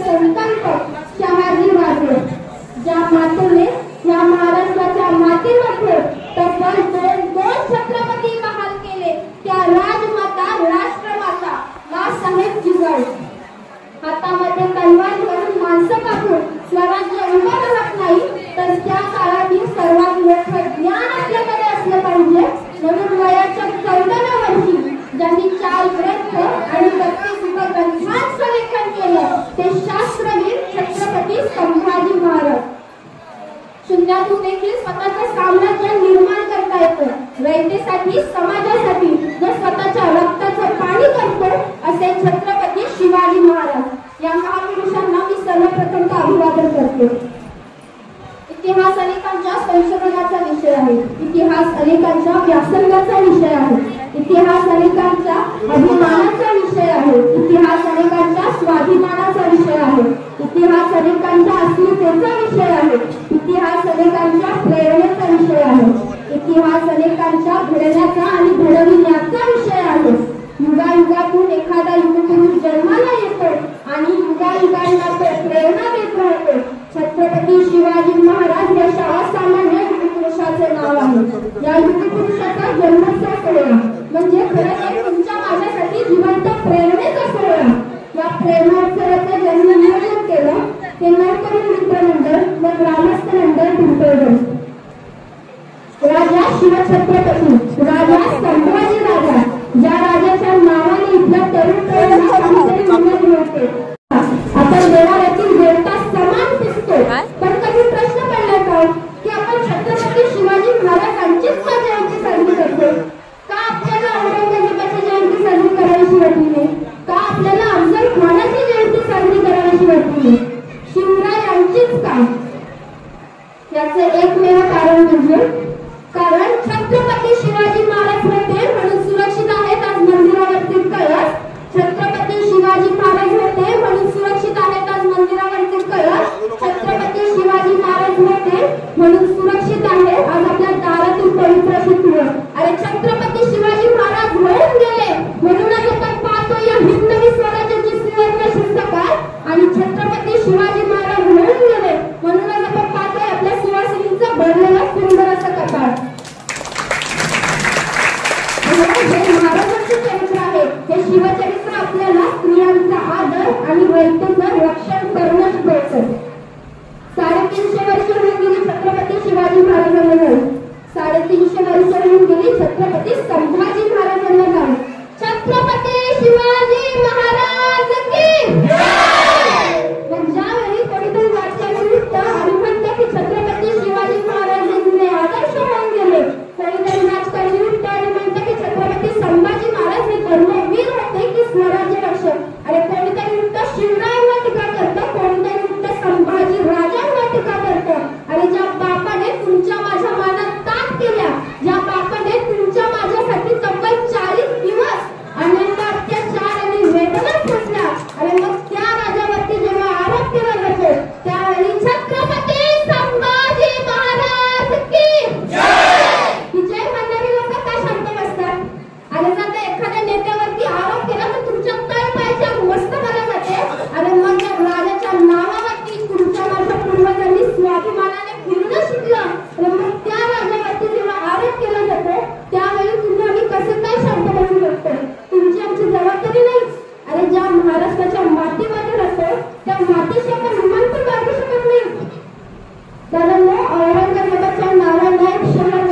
संकल्प शहाजी वाजले. ज्या मातेने या महाराष्ट्राच्या मातीमध्ये तब्बल दोन छत्रपती बहाल केले त्या राजमाता राष्ट्रमाता नासाहेब जिजाऊ. हातामध्ये तलवार घेऊन माणसं कापून स्वराज्य उभं राहत नाही तर त्या काळातील सर्वात मोठं ज्ञान आपल्याकडे असलं पाहिजे. म्हणून वयाच्या 14व्या वर्षी ज्यांनी 4 ग्रंथ आणि 32 उपग्रंथांचं लेखन केलं ते शास्त्रवीर छत्रपती संभाजी महाराज. शून्यातून देखील स्वतःचं साम्राज्य निर्माण करता येतं. रयतेसाठी समाजासाठी जो स्वतःच्या रक्ताचं पाणी करतो असे छत्रपती शिवाजी महाराज. या महापुरुषांना मी सर्वप्रथम अभिवादन करते. इतिहास अनेकांच्या संशोधनाचा विषय आहे. इतिहास अनेकांच्या व्यासंगाचा विषय आहे. इतिहास अनेकांच्या अभिमानाचा विषय आहे. इतिहास अनेकांच्या स्वाभिमानाचा विषय आहे. इतिहास अनेकांच्या अस्मितेचा विषय आहे. इतिहास अनेकांच्या प्रेरणेचा विषय आहे. इतिहास अनेकांच्या घडण्याचा आणि घडविण्याचा विषय आहे. युगायुगातून एखादा युगपुरुष जन्माला येतो आणि युगायुगांना तो प्रेरणा देत राहतो. छत्रपती शिवाजी महाराज हे असामान्य युगपुरुषाचे नाव आहे. या युगपुरुषाचा जन्मोत्सव सोहळा म्हणजे खरंच तुमच्या माझ्यासाठी जिवंत प्रेरणेचा सोहळा. या प्रेरणोत्सवाचं ज्यांनी नियोजन केलं ते नवतरुण मित्रमंडळ व ग्रामस्थ मंडळ पिंपळगड. राजा शिवछत्रपती राजा संभाजी राजा ज्या राजाच्या नावाने इथल्या तरुण होते. आपण देवाऱ्यातील देवता समान दिसतो पण कधी प्रश्न पडला का की आपण छत्रपती शिवाजी महाराजांचीच का जयंती साजरी करतो? का आपल्याला औरंगजेबाची जयंती साजरी करायची वाटली? का आपल्याला अफजल खानाची जयंती साजरी करायची वाटली? शिवरायांचीच का? याचे एकमेव कारण म्हणजे कारण छत्रपती शिवाजी महाराज होते म्हणून सुरक्षित आहेत आज मंदिरावरती कळस. छत्रपती शिवाजी महाराज होते म्हणून सुरक्षित आहेत आज मंदिरावरती कळस. छत्रपती शिवाजी महाराज होते म्हणून सुरक्षित आहे आज आपल्या दारातील पवित्र शिखर. अरे छत्रपती शिवाजी महाराज होऊन गेले म्हणूनच आपण पाहतो या हिंदवी स्वराज्याची सुवर्ण सकाळ. आणि छत्रपती शिवाजी महाराज होऊन गेले म्हणूनच आपण पाहतोय आपल्या सुवासिनीचं भरलेलं सुंदर असं कपाळ. हे महाराजांचे चरित्र आहे. हे शिवचरित्र आपल्याला स्त्रियांचा आदर आणि रयतेचं रक्षण करणं शिकवतं. 350 वर्ष होऊन गेली छत्रपती शिवाजी महाराजांना जाऊन. 350 वर्ष होऊन गेली छत्रपती संभाजी महाराजांना जाऊन. छत्रपती शिवाजी महाराज की मग ज्यावेळी कोणीतरी वाक्याने निघतं आणि म्हणतं की छत्रपती शिवाजी महाराज हे जुने आदर्श होऊन गेले. कोणीतरी राजकारणी निघतं आणि म्हणतं की छत्रपती संभाजी महाराज हे धर्मवीर होते की स्वराज्य रक्षक. अरे कोणीतरी निघतं शिवरायांवर टीका करतं, कोणीतरी निघतं संभाजी राजांवर टीका करतं. अरे ज्या बापाने तुमच्या माझ्या मानात ताक केल्या, ज्या बापाने तुमच्या माझ्यासाठी तब्बल 40 दिवस अनंत अत्याचार आणि वेदना सोसल्या, अरे मग त्या राजावरती जेव्हा आरोप केला जातो त्यावेळी छत्रपती संभाजी महाराज की जय म्हणणारी लोक का शांत बसतात? अरे जर एखाद्या नेत्यावरती आरोप केला तर तुमच्या तळपायाच्या मस्त बघा जाते. अरे मग या राजाच्या नावावरती तुमच्या माझ्या पूर्वजांनी स्वाभिमानाने फिरणं शिकलं तर मग त्या राजावरती जेव्हा आरोप केला जातो त्यावेळी तुम्ही आम्ही कसं काय शांत बसू शकतो? तुमची आमची जबाबदारी नाही. अरे ज्या महाराष्ट्राच्या मातीमध्ये राहतो त्या मातीशी आपण विमान पण वागू शकत नाही. कारण औरंगजेबाच्या नावाने एक शहर